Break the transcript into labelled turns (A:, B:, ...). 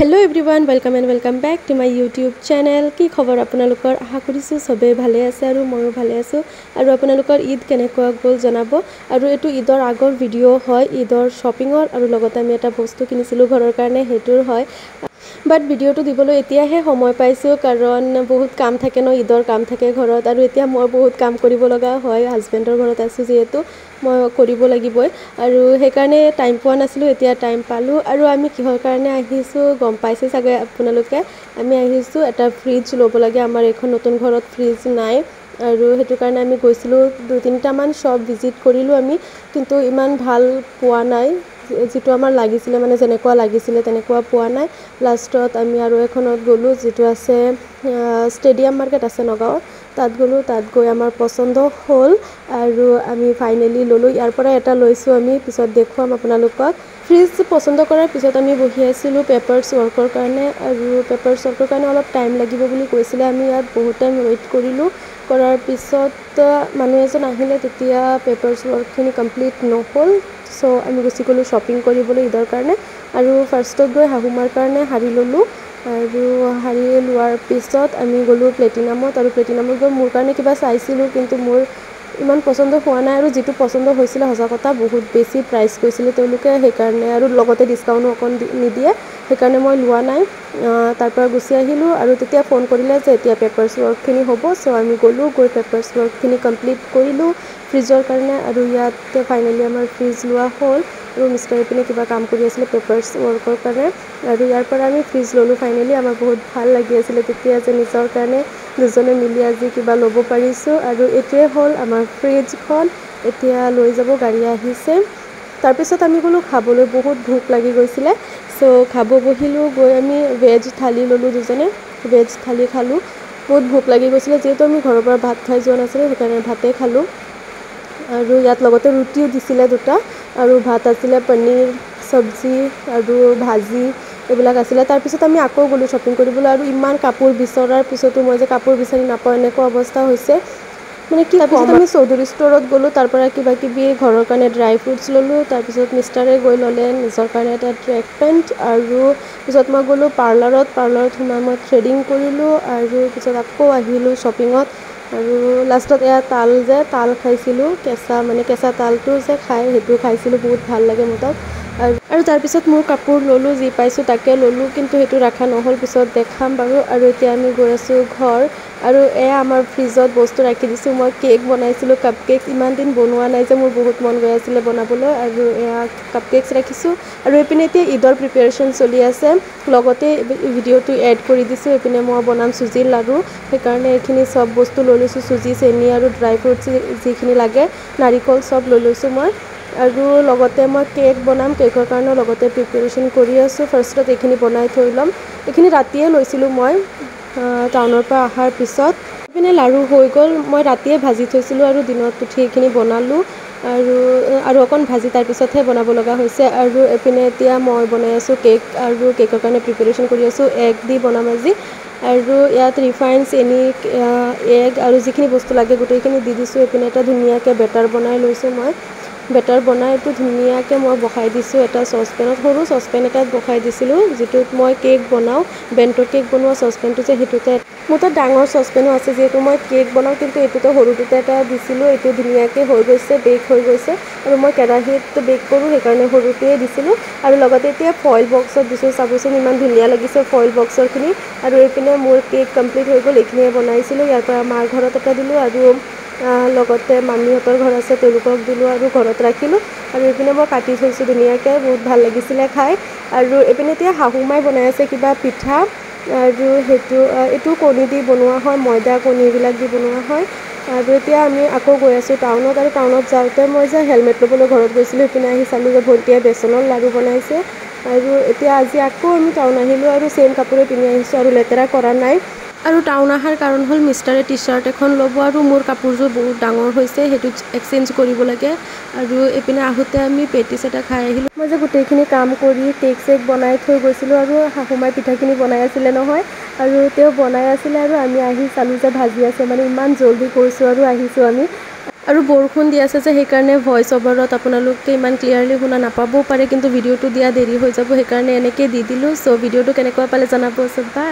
A: Hello everyone welcome back to my YouTube channel की खबर आपनालोकर आशा करिछु सबे भाले आछे आरु मयो भाले आछु आरु आपनालोकर ईद केनेकुवा गल जनाबो आरु एटु ईदर आगर भिडिओ হয় ईदर शपिंगर आरु लगते आमी एटा बस्तु किनिसिलु घरर कारणे हेतुर হয় बाट भिडिओটো दिবলৈ এতিয়াহে সময় পাইছো কাৰণ বহুত কাম থাকে ন ঈদৰ কাম থাকে ঘৰত আৰু এতিয়া মই বহুত কাম কৰিব লগা হয় হাজবেণ্ডৰ ঘৰত আছো যেহেতু মই কৰিব লাগিবই আৰু সেই কাৰণে টাইম পোৱা নাছিলো এতিয়া টাইম পালো আৰু আমি কিহৰ কাৰণে আহিছো গম পাইছে চাগে আপোনালোকে আমি আহিছো এটা ফ্ৰিজ ল'ব লাগে আমাৰ এখন নতুন ঘৰত ফ্ৰিজ নাই আৰু হেতু কাৰণে আমি গৈছিলো দুই তিনটা মান শপ ভিজিট কৰিলো আমি কিন্তু ইমান ভাল পোৱা নাই যেটো আমাৰ লাগিছিলে মানে যেনেকুৱা লাগিছিলে তেনেকুৱা পোৱা নাই লাষ্টত আমি আৰু এখনত গলো যেটো আছে ষ্টেডিয়াম মাৰ্কেট আছে নগাঁও তাত গলো তাত গৈ আমাৰ পছন্দ হ'ল আৰু আমি ফাইনালি ললো ইয়াৰ পৰা এটা লৈছো আমি পিছত দেখুৱাম আপোনালোকক ফ্ৰিজ পছন্দ কৰাৰ পিছত আমি বহি আছিলো পেপাৰছ ওয়াৰ্কৰ কাৰণে আৰু পেপাৰছ ওয়াৰ্কৰ কাৰণে অলপ টাইম লাগিব বুলি কৈছিলে আমি ইয়াত বহুত টাইম ওয়েট কৰিলো কৰাৰ পিছত মানুহ এজন আহিলে তেতিয়া পেপাৰছ ওয়াৰ্কখিনি কমপ্লিট নহল সো আমি গুছি গলো শপিং কৰিবলৈ ঈদৰ কাৰণে আৰু ফাৰ্ষ্টত গৈ হাহুমাৰ কাৰণে হাৰি ললো আৰু হাৰি লোৱাৰ পিছত আমি গলো প্লেটিনামত আৰু প্লেটিনামত গৈ মোৰ কাৰণে কিবা চাইছিলো কিন্তু মোৰ ইমান পছন্দ হোৱা নাই আৰু যেটো পছন্দ হৈছিল হজা কথা বহুত বেছি প্ৰাইস কৈছিল তেওঁলোকে সেই কাৰণে আৰু লগতে ডিসকাউন্ট অকন নিদিয়ে সেই কাৰণে মই লোৱা নাই তাৰ পৰা গুছি আহিলো আৰু তেতিয়া ফোন কৰিলে যে এতিয়া পেপাৰছ ওয়াৰ্কখিনি হ'ব সো আমি গলো গৈ পেপাৰছ ওয়াৰ্কখিনি কমপ্লিট কৰিলো ফ্ৰিজৰ কাৰণে আৰু ইয়াতে ফাইনালি আমাৰ ফ্ৰিজ লোৱা হ'ল আৰু মিষ্টাৰ পিনে কিবা কাম কৰি আছিল পেপাৰছ ওয়াৰ্কৰ কাৰণে আৰু ইয়াৰ পৰা আমি ফ্ৰিজ ললো ফাইনালি আমাৰ বহুত ভাল লাগি আছিল তেতিয়া যে নিজৰ কাৰণে দুজনে মিলি আজি কিবা ল'ব পাৰিছো আৰু এটোৱে হ'ল আমাৰ ফ্ৰিজখন এতিয়া লৈ যাব গাড়ী আহিছে তাৰ পিছত আমি গলো খাবলৈ বহুত ভোক লাগি গৈছিল সো খাব বহিলো গৈ আমি ভেজ থালি ললো দুজনে ভেজ থালি খালো বহুত ভোক লাগি গৈছিল যেহেতু আমি ঘৰৰ পৰা ভাত খাই যোৱা নাছিল সেইকাৰণে ভাতে খালো আৰু ইয়াত লগতে ৰুটিও দিছিলে দুটা আৰু ভাত আছিলে পনীৰ সবজি আৰু ভাজি এবিলাক আছিলে তাৰ পিছত আমি আকৌ গলো শপিং কৰিবলৈ আৰু ইমান কাপোৰ বিচৰাৰ পিছতো মই যে কাপোৰ বিচাৰি নাপাও এনেকুৱা অৱস্থা হৈছে মানে কি তাৰ পিছত আমি চৌধুৰী ষ্টৰত গলো তাৰ পৰা কিবা কিবি ঘৰৰ কাৰণে ড্ৰাই ফ্ৰুটছ ললো তাৰ পিছত মিষ্টাৰে গৈ ললে নিজৰ কাৰণে এটা ট্ৰেক পেন্ট আৰু পিছত মই গলো পাৰ্লাৰত সোমাই মই থ্ৰেডিং কৰিলো আৰু পিছত আকৌ আহিলো শপিংত আৰু লাষ্টত এয়া তাল খাইছিলো কেঁচা তালটো যে খাই হেতু খাইছিলো বহুত ভাল লাগে মতক আৰু তাৰ পিছত মোৰ কাপোৰ ললো যি পাইছো তাকে ললো কিন্তু হেতু ৰাখা নহল পিছত দেখাম বাৰু আৰু এতিয়া আমি গৈ আছো ঘৰ আৰু এয়া আমাৰ ফ্ৰিজত বস্তু ৰাখি দিছো মই কেক বনাইছিলো কাপকেক ইমান দিন বনোৱা নাই যে মোৰ বহুত মন গৈ আছিল বনাবলৈ আৰু এয়া কাপকেকস ৰাখিছো আৰু এপিনে এতিয়া ঈদৰ প্ৰিপাৰেচন চলি আছে লগতে ভিডিওটো এড কৰি দিছো এপিনে মই বনাম সুজিৰ লাডু সেই কাৰণে এখিনি সব বস্তু লৈ লৈছো সুজি চেনি আৰু ড্ৰাই ফ্ৰুটছ যিখিনি লাগে নাৰিকল সব লৈ লৈছো মই আৰু লগতে মই কেক বনাম কেকৰ কাৰণে লগতে প্ৰিপাৰেচন কৰি আছো ফাৰ্ষ্টত এখিনি বনাই থৈ লম এখিনি ৰাতিয়ে লৈছিলো মই টাউনৰ পৰা আহাৰ পিছত এপিনে লাডু হৈ গল মই ৰাতিয়ে ভাজি থৈছিলো আৰু দিনত উঠি এখিনি বনালো আৰু অকন ভাজি তাৰ পিছতহে বনাব লগা হৈছে আৰু এপিনে এতিয়া মই বনাই আছো কেক আৰু কেকৰ কাৰণে প্ৰিপাৰেচন কৰি আছো এগ দি বনাম আজি আৰু ইয়াত ৰিফাইন চেনি এগ আৰু যিখিনি বস্তু লাগে গোটেইখিনি দি দিছো এপিনে এটা ধুনিয়াকে বেটাৰ বনাই লৈছো মই বেটাৰ বনাই এটো ধুনিয়াকে মই বহাই দিছো এটা সসপেনত সৰু সসপেন এটাত বহাই দিছিলো যেটোত মই কেক বনাও বেন্টো কেক বনোৱা সসপেনটো যে হেতুতে মোটা ডাঙৰ সসপেনো আছে যেটো মই কেক বনাও কিন্তু এটোতে সৰুটোতে এটা দিছিলো এটো ধুনিয়াকে হৈ গৈছে বেক হৈ গৈছে আৰু মই কেৰাহীত বেক কৰো সেই কাৰণে সৰুটোৱে দিছিলো আৰু লগতে এতিয়া ফয়েল বক্সত দিছো চাবচোন ইমান ধুনিয়া লাগিছে ফয়েল বক্সৰখিনি আৰু এপিনে মোৰ কেক কমপ্লিট হৈ গল এখিনিয়ে বনাইছিলো ইয়াৰ পৰা মাৰ ঘৰত এটা দিলো আৰু লগতে মামিহঁতৰ ঘৰ আছে তেওঁলোকক দিলো আৰু ঘৰত ৰাখিলো আৰু এপিনে মই কাটি থৈছো ধুনিয়াকে বহুত ভাল লাগিছিল খাই আৰু এপিনে এতিয়া হাহুমাই বনাই আছে কিবা পিঠা আৰু হেতু এটো কণী দি বনোৱা হয় ময়দা কণী বিলাক দি বনোৱা হয় আৰু এতিয়া আমি আকৌ গৈ আছো টাউনত আৰু টাউনত যাওঁতে মই যে হেলমেট লবলৈ ঘৰত গৈছিলো এপিনে আহি চালো যে ভন্টিয়ে বেচনৰ লাডু বনাইছে আৰু এতিয়া আজি আকৌ আমি টাউন আহিলো আৰু সেম কাপোৰে পিন্ধি আহিছো আৰু লেতেৰা কৰা নাই আৰু টাউন আহাৰ কাৰণ হল মিষ্টাৰে টি-শাৰ্ট এখন ল'ব আৰু মোৰ কাপোৰযোৰ বহুত ডাঙৰ হৈছে হেতু এক্সচেঞ্জ কৰিব লাগে আৰু এপিনে আহোতে আমি পেটিছ এটা খাই আহিলো মই যে গোটেইখিনি কাম কৰি কেক চেক বনাই থৈ গৈছিলো আৰু হাহুমাই পিঠাখিনি বনাই আছিল নহয় আৰু তেও বনাই আছিল আৰু আমি আহি চালো যে ভাজি আছে মানে ইমান জলদি কৰিছো আৰু আহিছো আমি আৰু বৰষুণ দি আছে যে সেইকাৰণে ভইচ অভাৰত আপোনালোকে ইমান ক্লিয়াৰলি শুনা নাপাবও পাৰে, কিন্তু ভিডিঅ'টো দিয়া দেৰি হৈ যাব, সেইকাৰণে এনেকৈ দি দিলোঁ। চ' ভিডিঅ'টো কেনেকুৱা পালে জনাব। চ' বাই।